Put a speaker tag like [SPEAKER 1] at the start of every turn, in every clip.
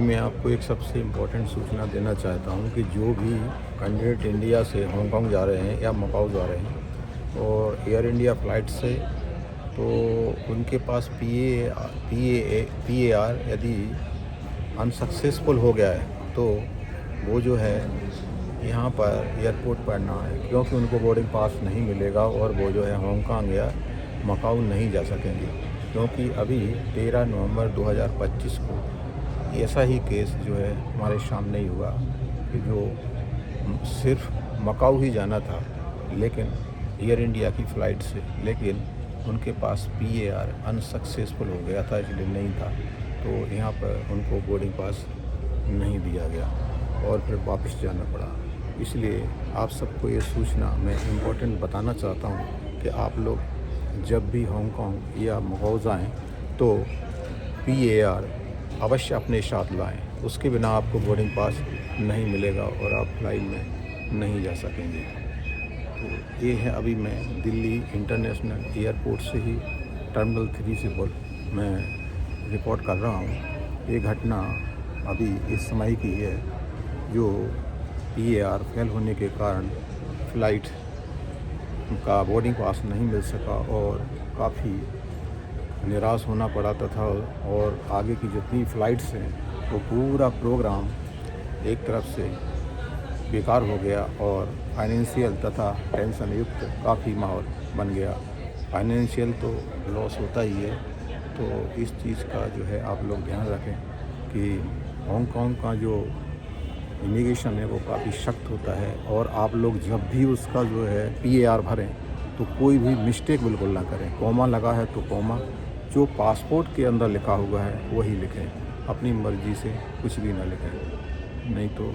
[SPEAKER 1] मैं आपको एक सबसे इम्पोर्टेंट सूचना देना चाहता हूँ कि जो भी कैंडिडेट इंडिया से हांगकांग जा रहे हैं या मकाऊ जा रहे हैं और एयर इंडिया फ़्लाइट से, तो उनके पास पी ए आर यदि अनसक्सेसफुल हो गया है तो वो जो है यहाँ पर एयरपोर्ट पर ना आए, क्योंकि उनको बोर्डिंग पास नहीं मिलेगा और वो जो है हांगकांग या मकाऊ नहीं जा सकेंगे। क्योंकि अभी 13 नवंबर 2025 को ऐसा ही केस जो है हमारे सामने ही हुआ कि जो सिर्फ मकाऊ ही जाना था, लेकिन एयर इंडिया की फ़्लाइट से, लेकिन उनके पास पी ए आर अनसक्सेसफुल हो गया था, इसलिए नहीं था, तो यहाँ पर उनको बोर्डिंग पास नहीं दिया गया और फिर वापस जाना पड़ा। इसलिए आप सबको ये सूचना मैं इम्पोर्टेंट बताना चाहता हूँ कि आप लोग जब भी हांगकांग या मकाऊ जाएँ तो पी ए आर अवश्य अपने साथ लाएं, उसके बिना आपको बोर्डिंग पास नहीं मिलेगा और आप फ्लाइट में नहीं जा सकेंगे। तो ये है, अभी मैं दिल्ली इंटरनेशनल एयरपोर्ट से ही टर्मिनल 3 से मैं रिपोर्ट कर रहा हूँ। ये घटना अभी इस समय की है, जो पी ए आर फेल होने के कारण फ़्लाइट का बोर्डिंग पास नहीं मिल सका और काफ़ी निराश होना पड़ा तथा और आगे की जितनी फ़्लाइट्स हैं वो पूरा प्रोग्राम एक तरफ से बेकार हो गया और फाइनेंशियल तथा टेंशन युक्त काफ़ी माहौल बन गया। फाइनेंशियल तो लॉस होता ही है, तो इस चीज़ का जो है आप लोग ध्यान रखें कि हांगकांग का जो इमिग्रेशन है वो काफ़ी सख्त होता है और आप लोग जब भी उसका जो है पी ए आर भरें तो कोई भी मिस्टेक बिल्कुल ना करें। कॉमा लगा है तो कॉमा, जो पासपोर्ट के अंदर लिखा हुआ है वही लिखें, अपनी मर्ज़ी से कुछ भी ना लिखें, नहीं तो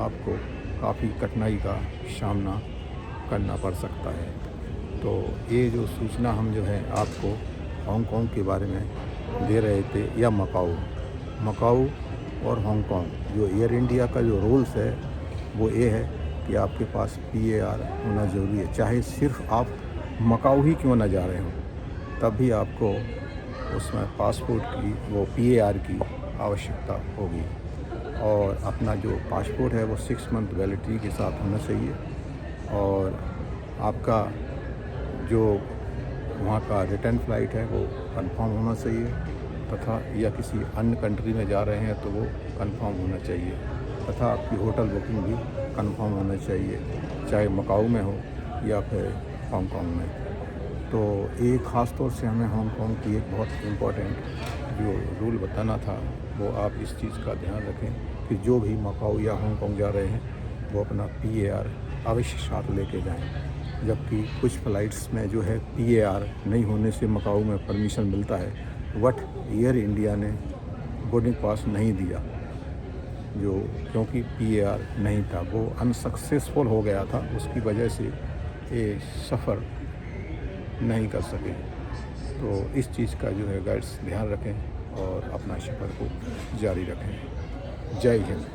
[SPEAKER 1] आपको काफ़ी कठिनाई का सामना करना पड़ सकता है। तो ये जो सूचना हम जो है आपको हांगकांग के बारे में दे रहे थे, या मकाऊ और हांगकांग, जो एयर इंडिया का जो रूल्स है वो ये है कि आपके पास पी ए आर होना ज़रूरी है। चाहे सिर्फ आप मकाऊ ही क्यों ना जा रहे हो, तब भी आपको उसमें पासपोर्ट की वो पी ए आर की आवश्यकता होगी। और अपना जो पासपोर्ट है वो 6 मंथ वैलिडिटी के साथ होना चाहिए और आपका जो वहाँ का रिटर्न फ़्लाइट है वो कंफर्म होना चाहिए, तथा या किसी अन्य कंट्री में जा रहे हैं तो वो कंफर्म होना चाहिए, तथा आपकी होटल बुकिंग भी कंफर्म होना चाहिए, चाहे मकाऊ में हो या फिर हांगकांग में। तो ये ख़ास तौर से हमें हांगकांग की एक बहुत इम्पोर्टेंट जो रूल बताना था, वो आप इस चीज़ का ध्यान रखें कि जो भी मकाऊ या हांगकांग जा रहे हैं वो अपना पी ए आर अवश्य साथ लेके जाएं। जबकि कुछ फ़्लाइट्स में जो है पी ए आर नहीं होने से मकाऊ में परमिशन मिलता है, बट एयर इंडिया ने बोर्डिंग पास नहीं दिया, जो क्योंकि पी ए आर नहीं था, वो अनसक्सेसफुल हो गया था, उसकी वजह से ये सफ़र नहीं कर सके। तो इस चीज़ का जो है गाइड्स ध्यान रखें और अपना सफ़र को जारी रखें। जय हिंद।